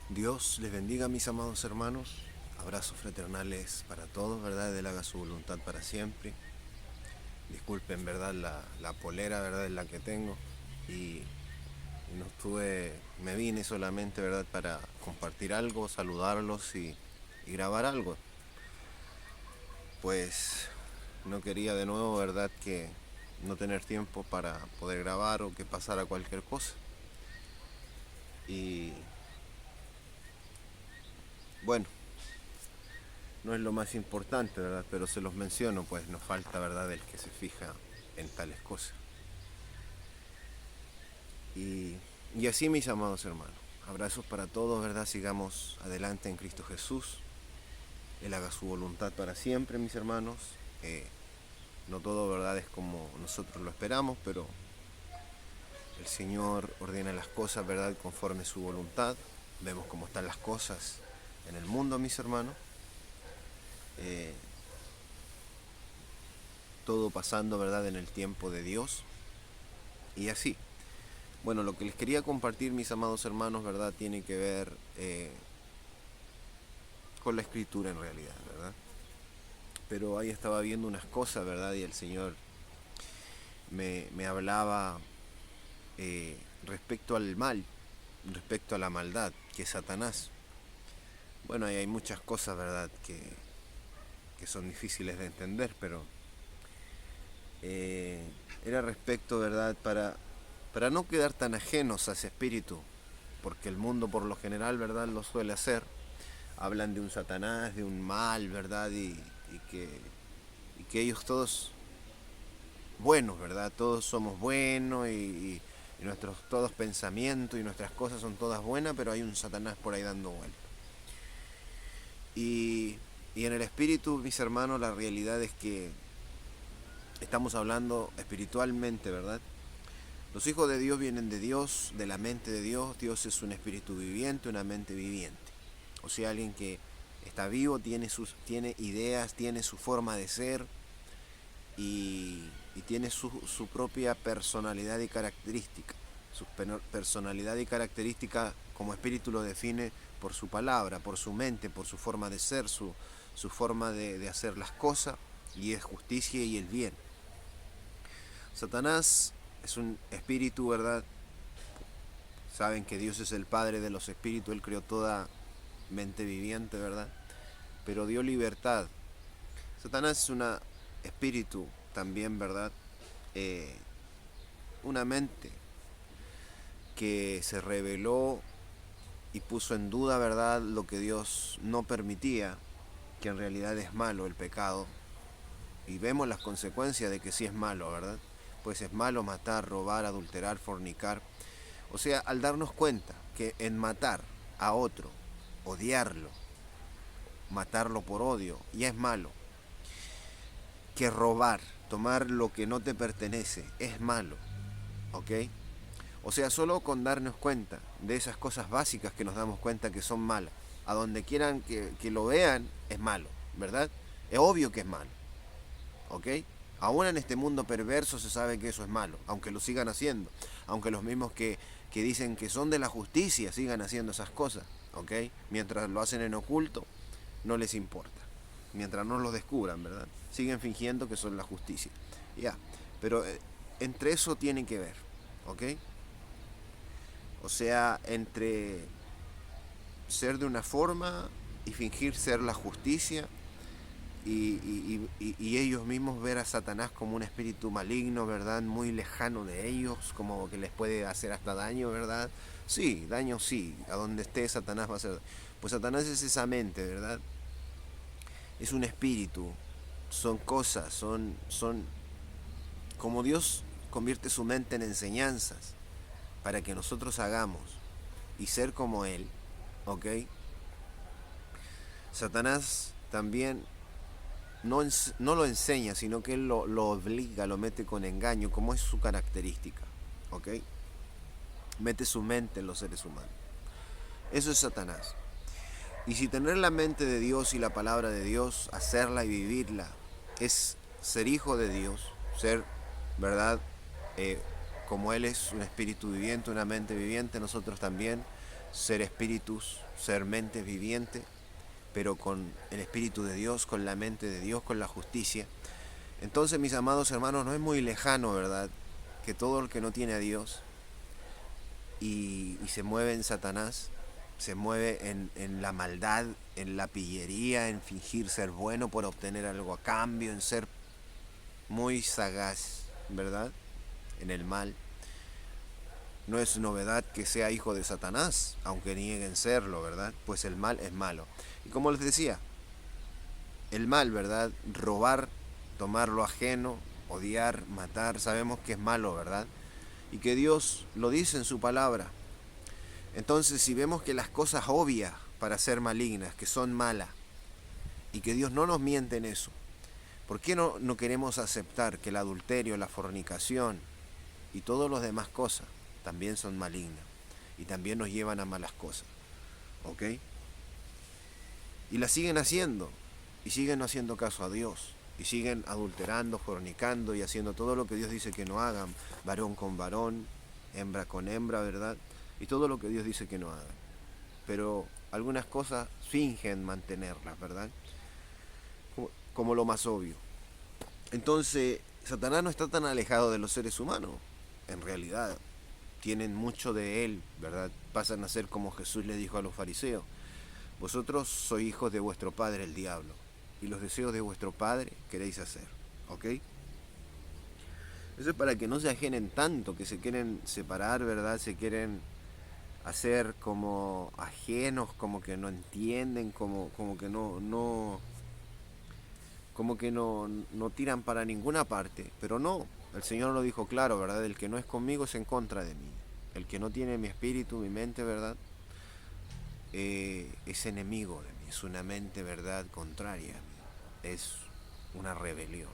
Dios les bendiga, mis amados hermanos. Abrazos fraternales para todos, ¿verdad? Él haga su voluntad para siempre. Disculpen, ¿verdad? La polera, ¿verdad? Es la que tengo. Y no estuve, me vine solamente, ¿verdad? Para compartir algo, saludarlos y grabar algo. Pues no quería de nuevo, ¿verdad? Que no tener tiempo para poder grabar o que pasara cualquier cosa. Y bueno, no es lo más importante, ¿verdad? Pero se los menciono, pues nos falta, ¿verdad? El que se fija en tales cosas. Y, y así, mis amados hermanos, abrazos para todos, ¿verdad? Sigamos adelante en Cristo Jesús. Él haga su voluntad para siempre, mis hermanos. No todo, ¿verdad? Es como nosotros lo esperamos, pero el Señor ordena las cosas, ¿verdad? Conforme su voluntad. Vemos cómo están las cosas en el mundo, mis hermanos. Eh, todo pasando, ¿verdad? En el tiempo de Dios. Y así. Bueno, lo que les quería compartir, mis amados hermanos, ¿verdad? Tiene que ver con la escritura en realidad, ¿verdad? Pero ahí estaba viendo unas cosas, ¿verdad? Y el Señor me hablaba respecto al mal, respecto a la maldad, que es Satanás. Bueno, ahí hay muchas cosas, ¿verdad? Que son difíciles de entender, pero eh, era respecto, ¿verdad? Para no quedar tan ajenos a ese espíritu, porque el mundo por lo general, ¿verdad? Lo suele hacer. Hablan de un Satanás, de un mal, ¿verdad? Y que ellos todos buenos, ¿verdad? Todos somos buenos y nuestros todos pensamientos y nuestras cosas son todas buenas, pero hay un Satanás por ahí dando vueltas. Y en el espíritu, mis hermanos, la realidad es que estamos hablando espiritualmente, ¿verdad? Los hijos de Dios vienen de Dios, de la mente de Dios. Dios es un espíritu viviente, una mente viviente. O sea, alguien que está vivo, tiene ideas, tiene su forma de ser y tiene su propia personalidad y característica. Su personalidad y característica como espíritu lo define por su palabra, por su mente, por su forma de ser, su forma de hacer las cosas, y es justicia y el bien. Satanás es un espíritu, ¿verdad? Saben que Dios es el Padre de los espíritus, Él creó toda mente viviente, ¿verdad? Pero dio libertad. Satanás es un espíritu también, ¿verdad? Eh, una mente que se rebeló y puso en duda, ¿verdad?, lo que Dios no permitía, que en realidad es malo el pecado. Y vemos las consecuencias de que sí es malo, ¿verdad? Pues es malo matar, robar, adulterar, fornicar. O sea, al darnos cuenta que en matar a otro, odiarlo, matarlo por odio, ya es malo. Que robar, tomar lo que no te pertenece, es malo. ¿Ok? O sea, solo con darnos cuenta de esas cosas básicas que nos damos cuenta que son malas, a donde quieran que lo vean, es malo, ¿verdad? Es obvio que es malo, ¿ok? Aún en este mundo perverso se sabe que eso es malo, aunque lo sigan haciendo, aunque los mismos que dicen que son de la justicia sigan haciendo esas cosas, ¿ok? Mientras lo hacen en oculto, no les importa. Mientras no los descubran, ¿verdad? Siguen fingiendo que son la justicia. Ya, pero entre eso tienen que ver, ¿ok? O sea, entre ser de una forma y fingir ser la justicia y ellos mismos ver a Satanás como un espíritu maligno, ¿verdad? Muy lejano de ellos, como que les puede hacer hasta daño, ¿verdad? Sí, daño sí, a donde esté Satanás va a hacer. Pues Satanás es esa mente, ¿verdad? Es un espíritu, son cosas, son como Dios convierte su mente en enseñanzas para que nosotros hagamos y ser como Él, ¿ok? Satanás también no lo enseña, sino que él lo obliga, lo mete con engaño, como es su característica, ¿ok? Mete su mente en los seres humanos. Eso es Satanás. Y si tener la mente de Dios y la palabra de Dios, hacerla y vivirla, es ser hijo de Dios, ser, ¿verdad? Eh, como Él es un espíritu viviente, una mente viviente, nosotros también ser espíritus, ser mentes vivientes, pero con el Espíritu de Dios, con la mente de Dios, con la justicia. Entonces, mis amados hermanos, no es muy lejano, ¿verdad?, que todo el que no tiene a Dios y se mueve en Satanás, se mueve en la maldad, en la pillería, en fingir ser bueno por obtener algo a cambio, en ser muy sagaz, ¿verdad?, en el mal. No es novedad que sea hijo de Satanás, aunque nieguen serlo, ¿verdad? Pues el mal es malo. Y como les decía, el mal, ¿verdad?, robar, tomar lo ajeno, odiar, matar, sabemos que es malo, ¿verdad?, y que Dios lo dice en su palabra. Entonces, si vemos que las cosas obvias para ser malignas, que son malas, y que Dios no nos miente en eso, ¿por qué no queremos aceptar que el adulterio, la fornicación y todas las demás cosas también son malignas y también nos llevan a malas cosas? ¿Ok? Y las siguen haciendo, y siguen no haciendo caso a Dios, y siguen adulterando, fornicando y haciendo todo lo que Dios dice que no hagan, varón con varón, hembra con hembra, ¿verdad?, y todo lo que Dios dice que no hagan. Pero algunas cosas fingen mantenerlas, ¿verdad?, como lo más obvio. Entonces, Satanás no está tan alejado de los seres humanos, en realidad. Tienen mucho de él, ¿verdad? Pasan a ser como Jesús le dijo a los fariseos: vosotros sois hijos de vuestro padre el diablo, y los deseos de vuestro padre queréis hacer, ¿ok? Eso es para que no se ajenen tanto, que se quieren separar, ¿verdad? Se quieren hacer como ajenos, como que no entienden, como que no tiran para ninguna parte. Pero no, el Señor lo dijo claro, ¿verdad? El que no es conmigo es en contra de mí. El que no tiene mi espíritu, mi mente, ¿verdad?, es enemigo de mí, es una mente, ¿verdad?, contraria a mí, es una rebelión.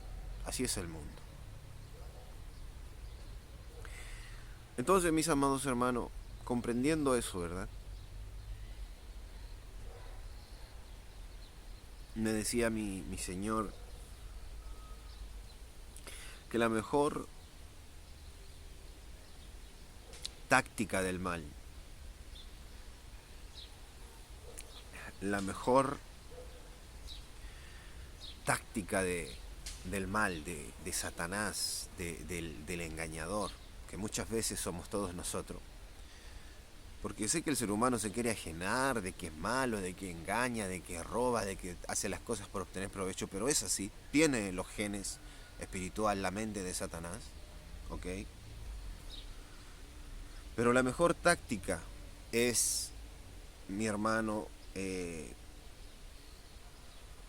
Así es el mundo. Entonces, mis amados hermanos, comprendiendo eso, ¿verdad?, me decía mi Señor que la mejor táctica del mal, la mejor táctica del mal, de Satanás, del engañador, que muchas veces somos todos nosotros. Porque sé que el ser humano se quiere ajenar de que es malo, de que engaña, de que roba, de que hace las cosas por obtener provecho, pero es así, tiene los genes espiritual, la mente de Satanás, ¿ok? Pero la mejor táctica es, mi hermano,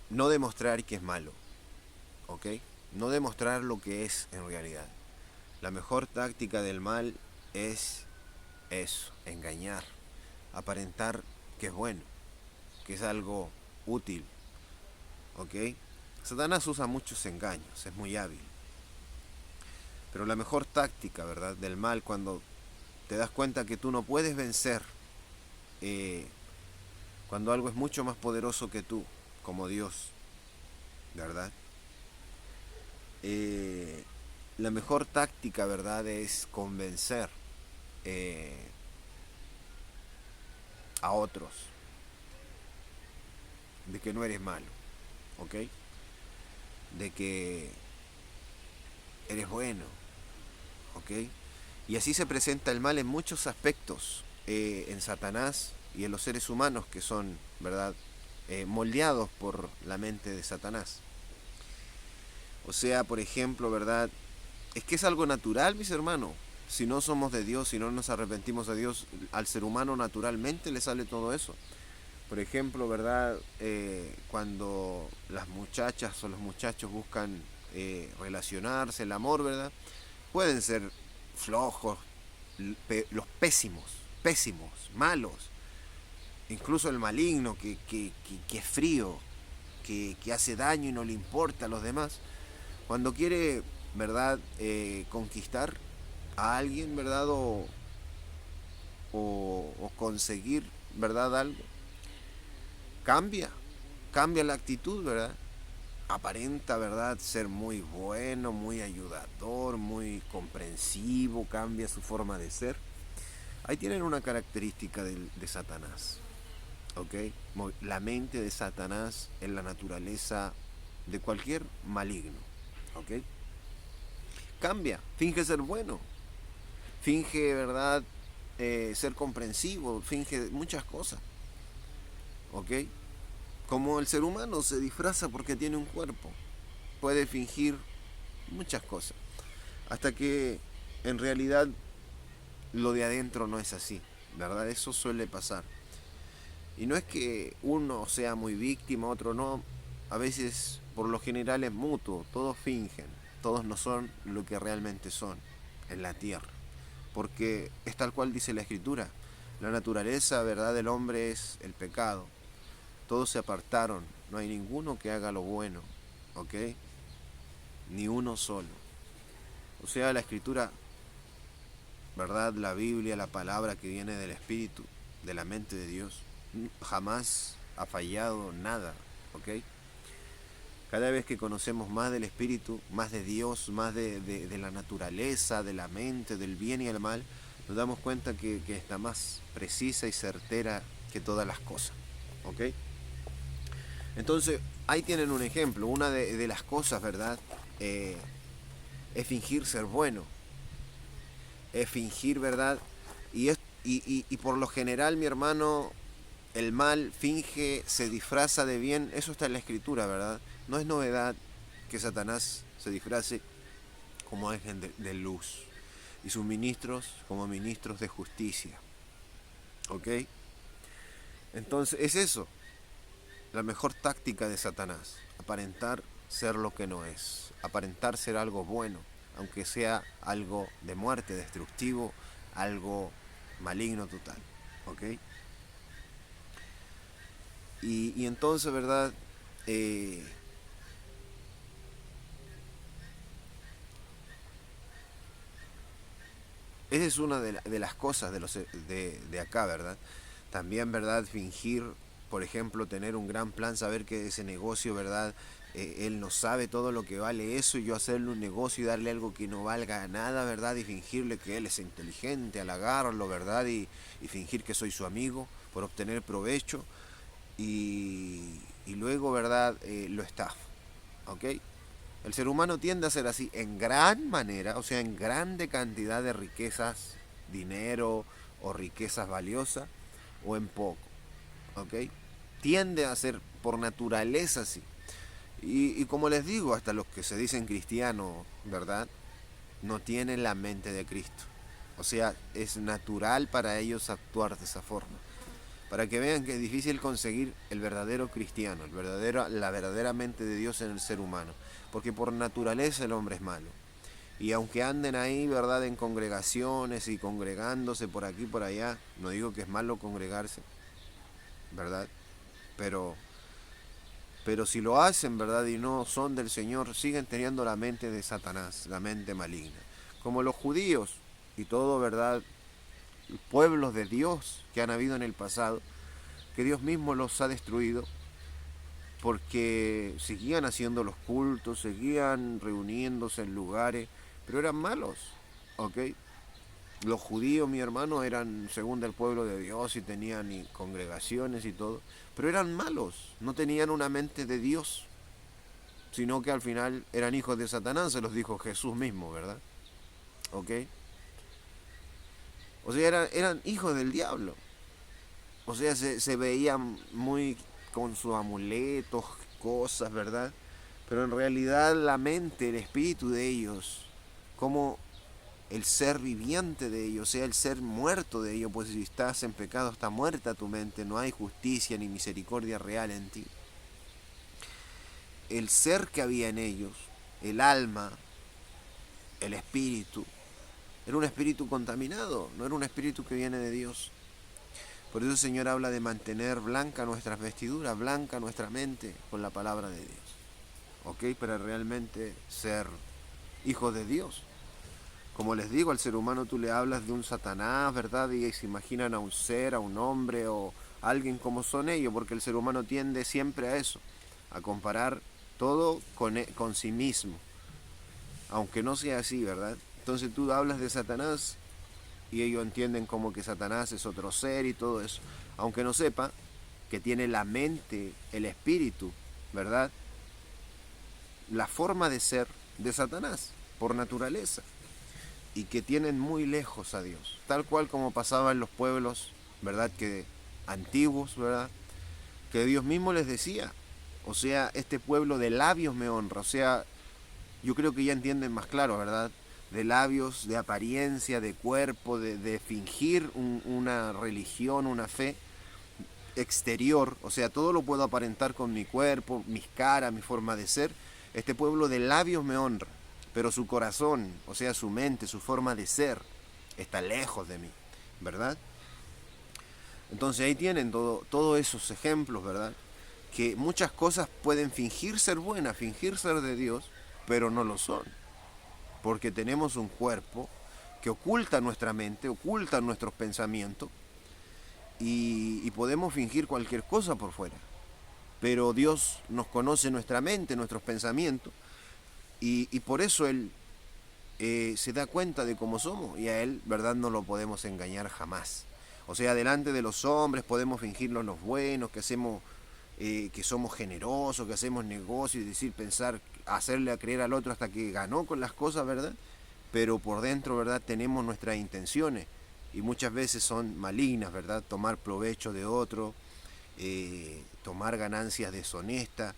no demostrar que es malo, ¿ok? No demostrar lo que es en realidad. La mejor táctica del mal es eso, engañar, aparentar que es bueno, que es algo útil, ¿ok? Satanás usa muchos engaños, es muy hábil. Pero la mejor táctica, ¿verdad?, del mal, cuando te das cuenta que tú no puedes vencer, cuando algo es mucho más poderoso que tú, como Dios, ¿verdad? La mejor táctica, ¿verdad?, es convencer a otros de que no eres malo, ¿ok? De que eres bueno, ¿ok? Y así se presenta el mal en muchos aspectos, en Satanás y en los seres humanos que son, ¿verdad?, moldeados por la mente de Satanás. O sea, por ejemplo, ¿verdad?, es que es algo natural, mis hermanos. Si no somos de Dios, si no nos arrepentimos de Dios, al ser humano naturalmente le sale todo eso. Por ejemplo, ¿verdad?, cuando las muchachas o los muchachos buscan relacionarse, el amor, ¿verdad?, pueden ser flojos, los pésimos, malos, incluso el maligno que es frío, que hace daño y no le importa a los demás. Cuando quiere, ¿verdad?, conquistar a alguien, ¿verdad?, o conseguir, ¿verdad?, algo, cambia la actitud, ¿verdad? Aparenta, ¿verdad?, ser muy bueno, muy ayudador, muy comprensivo, cambia su forma de ser. Ahí tienen una característica de Satanás, ¿ok? La mente de Satanás es la naturaleza de cualquier maligno, ¿ok? Cambia, finge ser bueno, finge, ¿verdad? Ser comprensivo, finge muchas cosas, ¿ok? Como el ser humano se disfraza porque tiene un cuerpo, puede fingir muchas cosas, hasta que en realidad lo de adentro no es así, ¿verdad? Eso suele pasar. Y no es que uno sea muy víctima, otro no. A veces, por lo general, es mutuo. Todos fingen. Todos no son lo que realmente son en la tierra. Porque es tal cual dice la Escritura. La naturaleza, ¿verdad?, del hombre es el pecado. Todos se apartaron. No hay ninguno que haga lo bueno. ¿Ok? Ni uno solo. O sea, la Escritura, ¿verdad?, la Biblia, la palabra que viene del Espíritu, de la mente de Dios, jamás ha fallado nada, ¿ok? Cada vez que conocemos más del Espíritu, más de Dios, más de la naturaleza, de la mente, del bien y el mal, nos damos cuenta que está más precisa y certera que todas las cosas, ¿ok? Entonces, ahí tienen un ejemplo. Una de las cosas, ¿verdad?, es fingir ser bueno, es fingir, ¿verdad? Y por lo general, mi hermano, el mal finge, se disfraza de bien. Eso está en la Escritura, ¿verdad? No es novedad que Satanás se disfrace como ángel de luz y sus ministros como ministros de justicia. ¿Ok? Entonces es eso, la mejor táctica de Satanás: aparentar ser lo que no es, aparentar ser algo bueno, aunque sea algo de muerte, destructivo, algo maligno total. ¿Ok? Y entonces, ¿verdad? Eh, Esa es una de las cosas de acá, ¿verdad? También, ¿verdad? Fingir, por ejemplo, tener un gran plan, saber que ese negocio, ¿verdad? Él no sabe todo lo que vale eso, y yo hacerle un negocio y darle algo que no valga nada, ¿verdad? Y fingirle que él es inteligente, halagarlo, ¿verdad? Y fingir que soy su amigo por obtener provecho, y luego, ¿verdad? Lo estafa, ¿ok? El ser humano tiende a ser así en gran manera, o sea, en grande cantidad de riquezas, dinero o riquezas valiosas, o en poco, ¿ok? Tiende a ser por naturaleza así. Y como les digo, hasta los que se dicen cristianos, ¿verdad?, no tienen la mente de Cristo. O sea, es natural para ellos actuar de esa forma. Para que vean que es difícil conseguir el verdadero cristiano, la verdadera mente de Dios en el ser humano. Porque por naturaleza el hombre es malo. Y aunque anden ahí, ¿verdad?, en congregaciones y congregándose por aquí y por allá, no digo que es malo congregarse, ¿verdad? Pero, pero si lo hacen, ¿verdad?, y no son del Señor, siguen teniendo la mente de Satanás, la mente maligna. Como los judíos y todo, ¿verdad?, pueblos de Dios que han habido en el pasado, que Dios mismo los ha destruido porque seguían haciendo los cultos, seguían reuniéndose en lugares, pero eran malos, ¿ok? Los judíos, mi hermano, eran según el pueblo de Dios y tenían congregaciones y todo, pero eran malos, no tenían una mente de Dios, sino que al final eran hijos de Satanás, se los dijo Jesús mismo, ¿verdad? ¿Ok? O sea, eran hijos del diablo. O sea, se veían muy con sus amuletos, cosas, ¿verdad? Pero en realidad la mente, el espíritu de ellos, como el ser viviente de ellos, o sea, el ser muerto de ellos, pues si estás en pecado está muerta tu mente, no hay justicia ni misericordia real en ti. El ser que había en ellos, el alma, el espíritu, era un espíritu contaminado, no era un espíritu que viene de Dios. Por eso el Señor habla de mantener blanca nuestras vestiduras, blanca nuestra mente con la palabra de Dios. ¿Ok? Para realmente ser hijos de Dios. Como les digo, al ser humano tú le hablas de un Satanás, ¿verdad? Y se imaginan a un ser, a un hombre o a alguien como son ellos, porque el ser humano tiende siempre a eso, a comparar todo con sí mismo, aunque no sea así, ¿verdad? Entonces tú hablas de Satanás y ellos entienden como que Satanás es otro ser y todo eso, aunque no sepa que tiene la mente, el espíritu, ¿verdad? La forma de ser de Satanás, por naturaleza, y que tienen muy lejos a Dios, tal cual como pasaba en los pueblos, ¿verdad? Que antiguos, ¿verdad? Que Dios mismo les decía, o sea, este pueblo de labios me honra, o sea, yo creo que ya entienden más claro, ¿verdad? De labios, de apariencia, de cuerpo, de fingir una religión, una fe exterior, o sea, todo lo puedo aparentar con mi cuerpo, mis caras, mi forma de ser. Este pueblo de labios me honra, pero su corazón, o sea, su mente, su forma de ser, está lejos de mí, ¿verdad? Entonces ahí tienen todos esos ejemplos, ¿verdad? Que muchas cosas pueden fingir ser buenas, fingir ser de Dios, pero no lo son. Porque tenemos un cuerpo que oculta nuestra mente, oculta nuestros pensamientos, y podemos fingir cualquier cosa por fuera. Pero Dios nos conoce nuestra mente, nuestros pensamientos, y por eso Él se da cuenta de cómo somos, y a Él, ¿verdad?, no lo podemos engañar jamás. O sea, delante de los hombres podemos fingirnos los buenos, que hacemos, que somos generosos, que hacemos negocios, y decir, pensar, hacerle a creer al otro hasta que ganó con las cosas, ¿verdad? Pero por dentro, ¿verdad?, tenemos nuestras intenciones, y muchas veces son malignas, ¿verdad? Tomar provecho de otro, tomar ganancias deshonestas,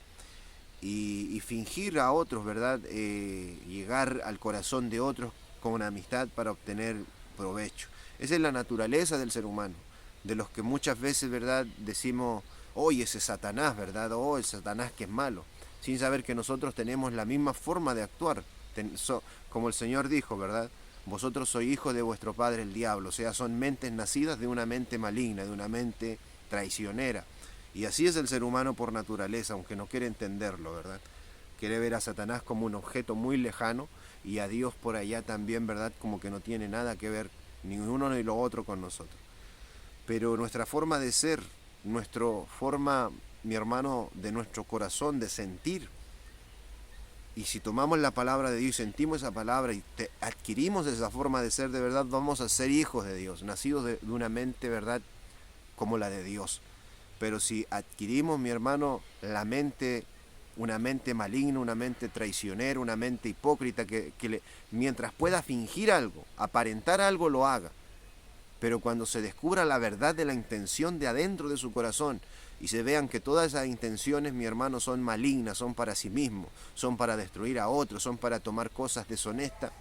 y fingir a otros, ¿verdad? Llegar al corazón de otros con amistad para obtener provecho. Esa es la naturaleza del ser humano, de los que muchas veces, ¿verdad?, decimos, oye, ese Satanás, ¿verdad? Oh, el Satanás que es malo, sin saber que nosotros tenemos la misma forma de actuar, como el Señor dijo, ¿verdad? Vosotros sois hijos de vuestro padre el diablo, o sea, son mentes nacidas de una mente maligna, de una mente traicionera. Y así es el ser humano por naturaleza, aunque no quiere entenderlo, ¿verdad? Quiere ver a Satanás como un objeto muy lejano, y a Dios por allá también, ¿verdad? Como que no tiene nada que ver ni uno ni lo otro con nosotros. Pero nuestra forma de ser, nuestra forma, mi hermano, de nuestro corazón, de sentir, y si tomamos la palabra de Dios y sentimos esa palabra y adquirimos esa forma de ser, de verdad vamos a ser hijos de Dios, nacidos de una mente, ¿verdad?, como la de Dios. Pero si adquirimos, mi hermano, la mente, una mente maligna, una mente traicionera, una mente hipócrita, mientras pueda fingir algo, aparentar algo, lo haga. Pero cuando se descubra la verdad de la intención de adentro de su corazón, y se vean que todas esas intenciones, mi hermano, son malignas, son para sí mismos, son para destruir a otros, son para tomar cosas deshonestas,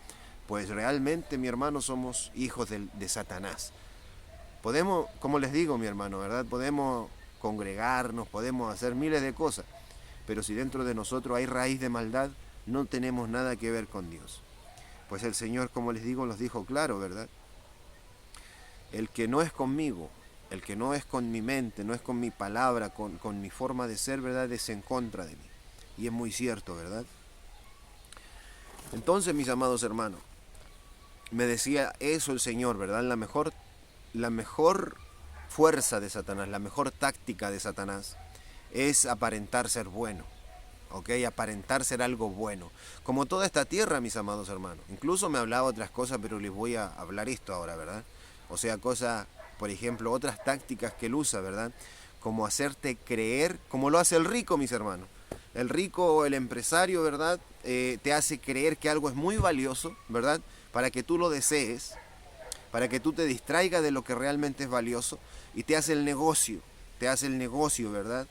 pues realmente, mi hermano, somos hijos de Satanás. Podemos, como les digo, mi hermano, ¿verdad? Podemos congregarnos, podemos hacer miles de cosas, pero si dentro de nosotros hay raíz de maldad, no tenemos nada que ver con Dios. Pues el Señor, como les digo, los dijo claro, ¿verdad? El que no es conmigo, el que no es con mi mente, no es con mi palabra, con mi forma de ser, ¿verdad?, es en contra de mí. Y es muy cierto, ¿verdad? Entonces, mis amados hermanos, me decía eso el Señor, ¿verdad? La mejor fuerza de Satanás, la mejor táctica de Satanás es aparentar ser bueno, ¿ok? Aparentar ser algo bueno. Como toda esta tierra, mis amados hermanos. Incluso me hablaba otras cosas, pero les voy a hablar esto ahora, ¿verdad? O sea, cosas, por ejemplo, otras tácticas que él usa, ¿verdad? Como hacerte creer, como lo hace el rico, mis hermanos. El rico o el empresario, ¿verdad? Te hace creer que algo es muy valioso, ¿verdad? Para que tú lo desees, para que tú te distraigas de lo que realmente es valioso, y te hace el negocio, ¿verdad?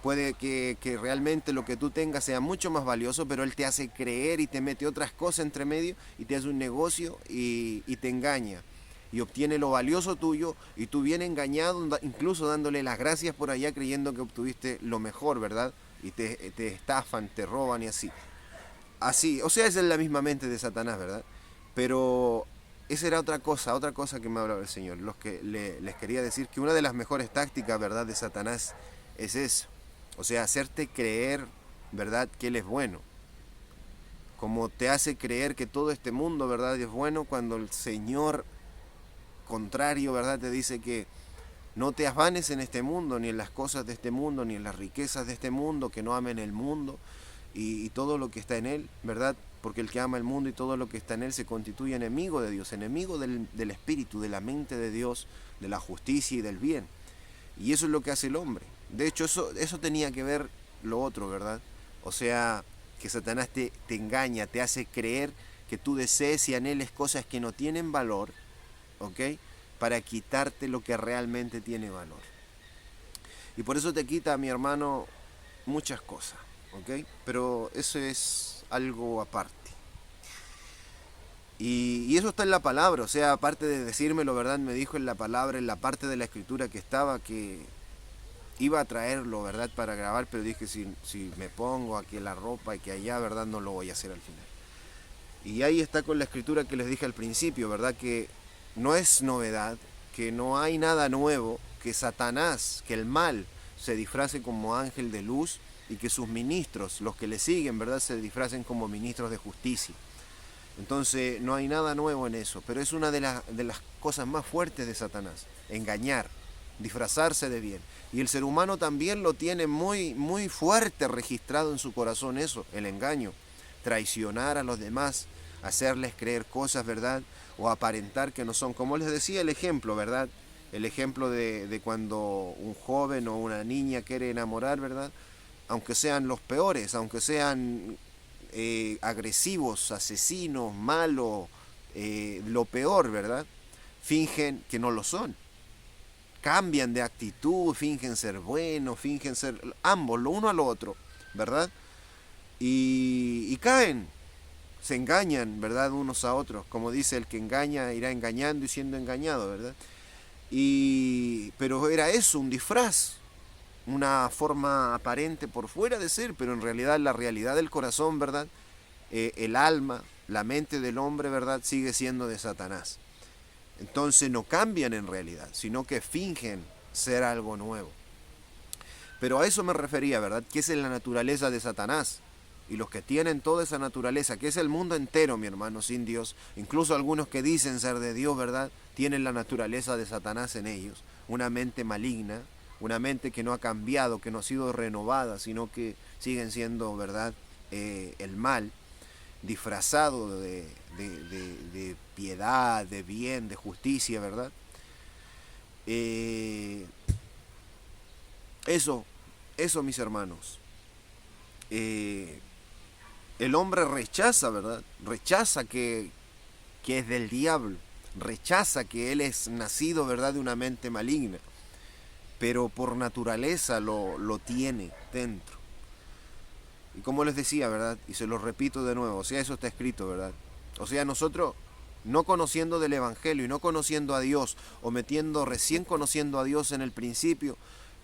Puede que realmente lo que tú tengas sea mucho más valioso, pero él te hace creer y te mete otras cosas entre medio y te hace un negocio y te engaña. Y obtiene lo valioso tuyo, y tú vienes engañado, incluso dándole las gracias por allá, creyendo que obtuviste lo mejor, ¿verdad? Y te estafan, te roban y así. Así, o sea, esa es la misma mente de Satanás, ¿verdad? Pero esa era otra cosa que me hablaba el Señor. Les quería decir que una de las mejores tácticas, ¿verdad?, de Satanás es eso. O sea, hacerte creer, ¿verdad?, que Él es bueno. Como te hace creer que todo este mundo, ¿verdad?, es bueno, cuando el Señor contrario, ¿verdad?, te dice que no te afanes en este mundo, ni en las cosas de este mundo, ni en las riquezas de este mundo, que no amen el mundo y todo lo que está en él, ¿verdad? porque el que ama el mundo y todo lo que está en él se constituye enemigo de Dios, enemigo del espíritu, de la mente de Dios, de la justicia y del bien. Y eso es lo que hace el hombre. De hecho, eso tenía que ver lo otro, ¿verdad? O sea, que Satanás te engaña, te hace creer que tú desees y anheles cosas que no tienen valor, ¿ok? Para quitarte lo que realmente tiene valor. Y por eso te quita, mi hermano, muchas cosas, ¿ok? Pero eso es algo aparte. Y eso está en la palabra, o sea, aparte de decírmelo, ¿verdad? Me dijo en la palabra, en la parte de la escritura que estaba, que iba a traerlo, ¿verdad? Para grabar, pero dije, si me pongo aquí la ropa y que allá, ¿verdad? No lo voy a hacer al final. Y ahí está con la escritura que les dije al principio, ¿verdad? Que no es novedad, que no hay nada nuevo, que Satanás, que el mal se disfrace como ángel de luz y que sus ministros, los que le siguen, ¿verdad? Se disfracen como ministros de justicia. Entonces no hay nada nuevo en eso, pero es una de las cosas más fuertes de Satanás, engañar, disfrazarse de bien. Y el ser humano también lo tiene muy, muy fuerte registrado en su corazón eso, el engaño, traicionar a los demás, hacerles creer cosas, ¿verdad? O aparentar que no son. Como les decía el ejemplo, ¿verdad? El ejemplo de cuando un joven o una niña quiere enamorar, ¿verdad? Aunque sean los peores, aunque sean agresivos, asesinos, malos, lo peor, ¿verdad? Fingen que no lo son. Cambian de actitud, fingen ser buenos, fingen ser ambos, lo uno al otro, ¿verdad? Y caen, se engañan, ¿verdad? Unos a otros. Como dice, el que engaña irá engañando y siendo engañado, ¿verdad? Pero era eso, un disfraz, una forma aparente por fuera de ser, pero en realidad la realidad del corazón, ¿verdad? El alma, la mente del hombre, ¿verdad? Sigue siendo de Satanás. Entonces no cambian en realidad, sino que fingen ser algo nuevo. Pero a eso me refería, ¿verdad? Que es la naturaleza de Satanás. Y los que tienen toda esa naturaleza, que es el mundo entero, mi hermano, sin Dios, incluso algunos que dicen ser de Dios, ¿verdad? Tienen la naturaleza de Satanás en ellos. Una mente maligna, una mente que no ha cambiado, que no ha sido renovada, sino que siguen siendo, ¿verdad? El mal, disfrazado de piedad, de bien, de justicia, ¿verdad? Eso, mis hermanos. El hombre rechaza, ¿verdad? Rechaza que es del diablo. Rechaza que él es nacido, ¿verdad? De una mente maligna. Pero por naturaleza lo tiene dentro. Y como les decía, ¿verdad? Y se lo repito de nuevo, o sea, eso está escrito, ¿verdad? O sea, nosotros no conociendo del Evangelio y no conociendo a Dios, o recién conociendo a Dios en el principio,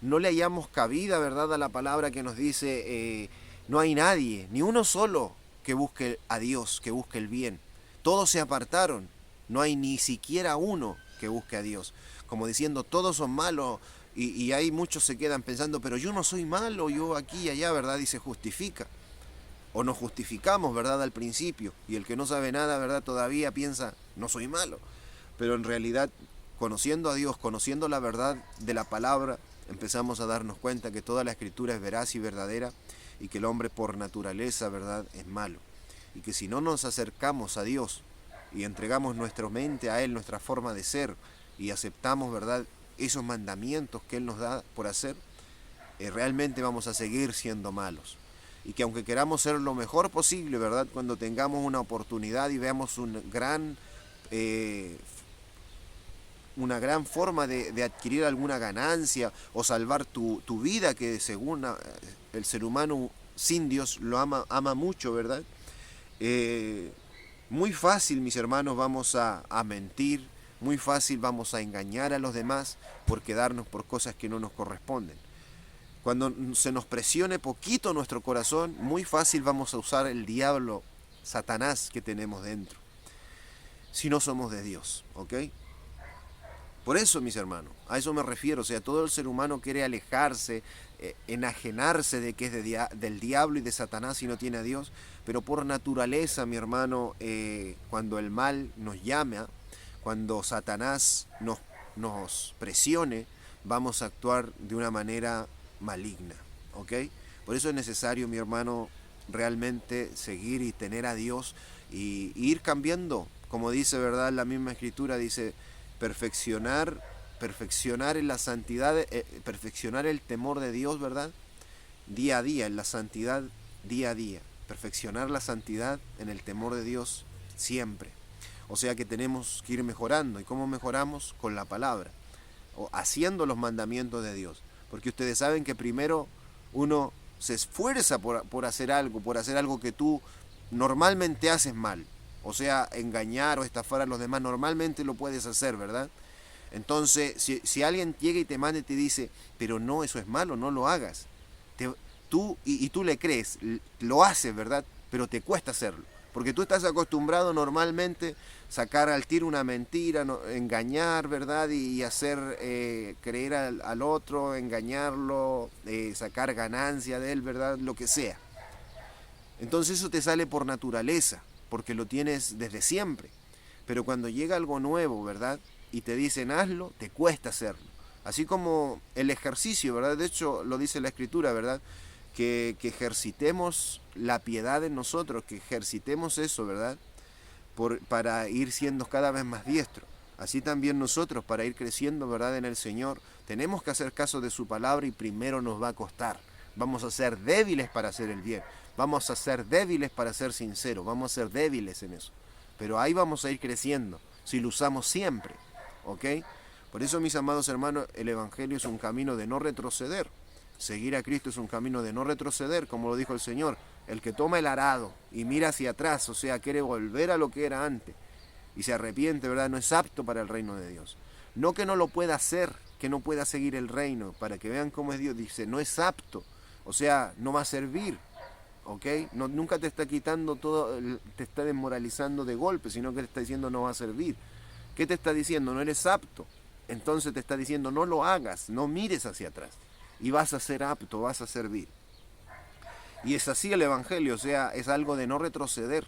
no le hallamos cabida, ¿verdad?, a la palabra que nos dice, no hay nadie, ni uno solo que busque a Dios, que busque el bien. Todos se apartaron, no hay ni siquiera uno que busque a Dios. Como diciendo, todos son malos, y ahí muchos se quedan pensando, pero yo no soy malo, yo aquí y allá, ¿verdad? Y se justifica. O nos justificamos, ¿verdad? Al principio. Y el que no sabe nada, ¿verdad? Todavía piensa, no soy malo. Pero en realidad, conociendo a Dios, conociendo la verdad de la palabra, empezamos a darnos cuenta que toda la escritura es veraz y verdadera y que el hombre por naturaleza, ¿verdad?, es malo. Y que si no nos acercamos a Dios y entregamos nuestra mente a Él, nuestra forma de ser, y aceptamos, ¿verdad?, esos mandamientos que Él nos da por hacer, realmente vamos a seguir siendo malos. Y que aunque queramos ser lo mejor posible, ¿verdad?, cuando tengamos una oportunidad y veamos una gran forma de adquirir alguna ganancia o salvar tu vida, que según el ser humano sin Dios lo ama mucho, ¿verdad? Muy fácil, mis hermanos, vamos a mentir, muy fácil vamos a engañar a los demás por quedarnos por cosas que no nos corresponden. Cuando se nos presione poquito nuestro corazón, muy fácil vamos a usar el diablo, Satanás, que tenemos dentro, si no somos de Dios, ¿ok? Por eso, mis hermanos, a eso me refiero. O sea, todo el ser humano quiere alejarse, enajenarse de que es del diablo y de Satanás si no tiene a Dios, pero por naturaleza, mi hermano, cuando el mal nos llama, cuando Satanás nos presione, vamos a actuar de una manera maligna, ¿ok? Por eso es necesario, mi hermano, realmente seguir y tener a Dios y ir cambiando, como dice, ¿verdad? La misma escritura dice, perfeccionar en la santidad, perfeccionar el temor de Dios, ¿verdad? Día a día, en la santidad día a día, perfeccionar la santidad en el temor de Dios siempre. O sea que tenemos que ir mejorando. ¿Y cómo mejoramos? Con la palabra, o haciendo los mandamientos de Dios. Porque ustedes saben que primero uno se esfuerza por hacer algo que tú normalmente haces mal. O sea, engañar o estafar a los demás, normalmente lo puedes hacer, ¿verdad? Entonces, si alguien llega y te manda y te dice, pero no, eso es malo, no lo hagas. Tú le crees, lo haces, ¿verdad? Pero te cuesta hacerlo. Porque tú estás acostumbrado normalmente sacar al tiro una mentira, no, engañar, ¿verdad? Y hacer creer al otro, engañarlo, sacar ganancia de él, ¿verdad? Lo que sea. Entonces eso te sale por naturaleza, porque lo tienes desde siempre. Pero cuando llega algo nuevo, ¿verdad? Y te dicen hazlo, te cuesta hacerlo. Así como el ejercicio, ¿verdad? De hecho, lo dice la Escritura, ¿verdad? Que ejercitemos la piedad en nosotros, que ejercitemos eso, ¿verdad? Para ir siendo cada vez más diestros. Así también nosotros, para ir creciendo, ¿verdad? En el Señor, tenemos que hacer caso de su palabra y primero nos va a costar. Vamos a ser débiles para hacer el bien. Vamos a ser débiles para ser sinceros. Vamos a ser débiles en eso. Pero ahí vamos a ir creciendo, si lo usamos siempre. ¿Ok? Por eso, mis amados hermanos, el Evangelio es un camino de no retroceder. Seguir a Cristo es un camino de no retroceder, como lo dijo el Señor. El que toma el arado y mira hacia atrás, o sea, quiere volver a lo que era antes, y se arrepiente, ¿verdad? No es apto para el reino de Dios. No que no lo pueda hacer, que no pueda seguir el reino, para que vean cómo es Dios. Dice, no es apto, o sea, no va a servir. ¿Ok? No, nunca te está quitando todo, te está desmoralizando de golpe, sino que te está diciendo no va a servir. ¿Qué te está diciendo? No eres apto. Entonces te está diciendo no lo hagas, no mires hacia atrás. Y vas a ser apto, vas a servir. Y es así el Evangelio, o sea, es algo de no retroceder,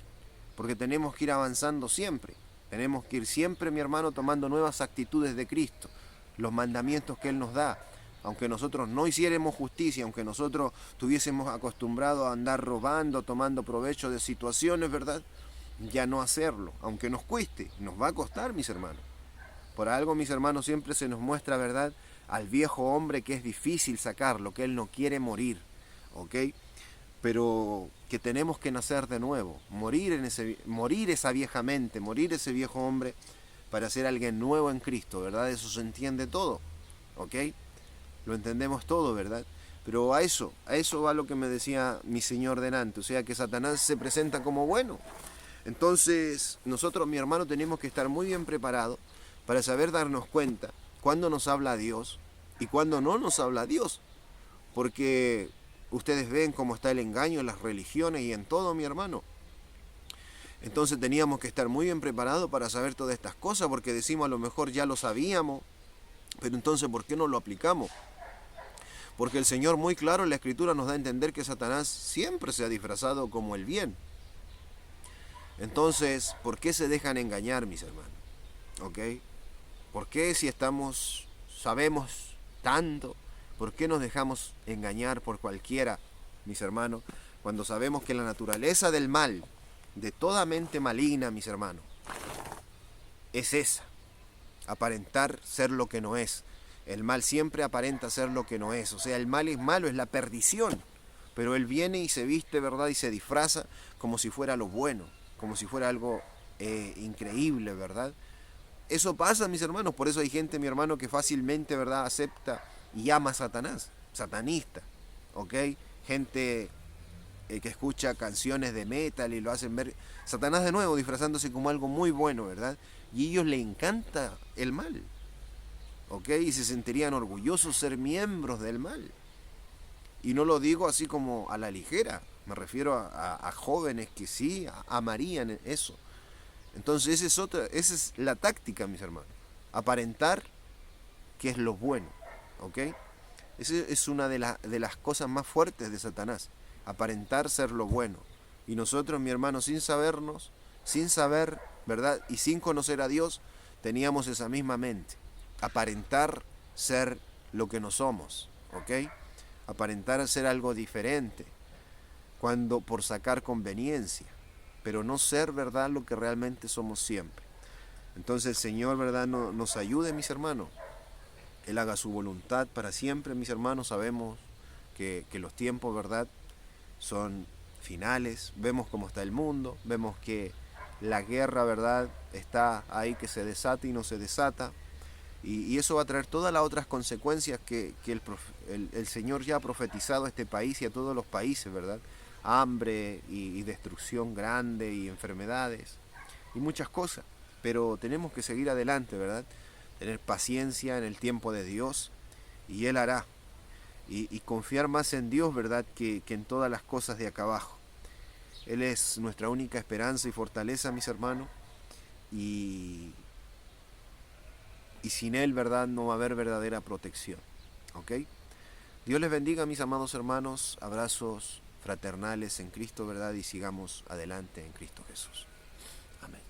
porque tenemos que ir avanzando siempre. Tenemos que ir siempre, mi hermano, tomando nuevas actitudes de Cristo, los mandamientos que Él nos da. Aunque nosotros no hiciéramos justicia, aunque nosotros estuviésemos acostumbrados a andar robando, tomando provecho de situaciones, ¿verdad? Ya no hacerlo, aunque nos cueste, nos va a costar, mis hermanos. Por algo, mis hermanos, siempre se nos muestra, ¿verdad?, al viejo hombre que es difícil sacarlo, que él no quiere morir, ¿ok? Pero que tenemos que nacer de nuevo, morir esa vieja mente, morir ese viejo hombre para ser alguien nuevo en Cristo, ¿verdad? Eso se entiende todo, ¿ok? Lo entendemos todo, ¿verdad? Pero a eso va lo que me decía mi Señor delante, o sea que Satanás se presenta como bueno. Entonces nosotros, mi hermano, tenemos que estar muy bien preparados para saber darnos cuenta cuándo nos habla Dios y cuándo no nos habla Dios. Porque ustedes ven cómo está el engaño en las religiones y en todo, mi hermano. Entonces teníamos que estar muy bien preparados para saber todas estas cosas, porque decimos a lo mejor ya lo sabíamos, pero entonces ¿por qué no lo aplicamos? Porque el Señor muy claro en la Escritura nos da a entender que Satanás siempre se ha disfrazado como el bien. Entonces, ¿por qué se dejan engañar, mis hermanos? ¿Ok? ¿Por qué si sabemos tanto, por qué nos dejamos engañar por cualquiera, mis hermanos, cuando sabemos que la naturaleza del mal, de toda mente maligna, mis hermanos, es esa, aparentar ser lo que no es? El mal siempre aparenta ser lo que no es, o sea, el mal es malo, es la perdición, pero él viene y se viste, ¿verdad?, y se disfraza como si fuera lo bueno, como si fuera algo increíble, ¿verdad? Eso pasa, mis hermanos, por eso hay gente, mi hermano, que fácilmente, ¿verdad?, acepta y ama a Satanás, satanista, ¿ok? Gente que escucha canciones de metal y lo hacen ver Satanás de nuevo disfrazándose como algo muy bueno, ¿verdad? Y a ellos les encanta el mal, ¿ok? Y se sentirían orgullosos ser miembros del mal. Y no lo digo así como a la ligera, me refiero a jóvenes que sí amarían eso. Entonces esa es la táctica, mis hermanos, aparentar que es lo bueno, ¿ok? Esa es una de las cosas más fuertes de Satanás, aparentar ser lo bueno. Y nosotros, mi hermano, sin saber, ¿verdad? Y sin conocer a Dios, teníamos esa misma mente, aparentar ser lo que no somos, ¿ok? Aparentar ser algo diferente. cuando por sacar conveniencia, pero no ser, ¿verdad?, lo que realmente somos siempre. Entonces el Señor, ¿verdad?, nos ayude, mis hermanos. Él haga su voluntad para siempre, mis hermanos. Sabemos que los tiempos, ¿verdad?, son finales. Vemos cómo está el mundo, vemos que la guerra, ¿verdad?, está ahí, que se desata y no se desata. Y eso va a traer todas las otras consecuencias que el Señor ya ha profetizado a este país y a todos los países, ¿verdad? Hambre y destrucción grande y enfermedades y muchas cosas. Pero tenemos que seguir adelante, ¿verdad? Tener paciencia en el tiempo de Dios y Él hará. Y confiar más en Dios, ¿verdad?, que en todas las cosas de acá abajo. Él es nuestra única esperanza y fortaleza, mis hermanos. Y, y sin Él, ¿verdad?, no va a haber verdadera protección. ¿Ok? Dios les bendiga, mis amados hermanos. Abrazos fraternales en Cristo, ¿verdad? Y sigamos adelante en Cristo Jesús. Amén.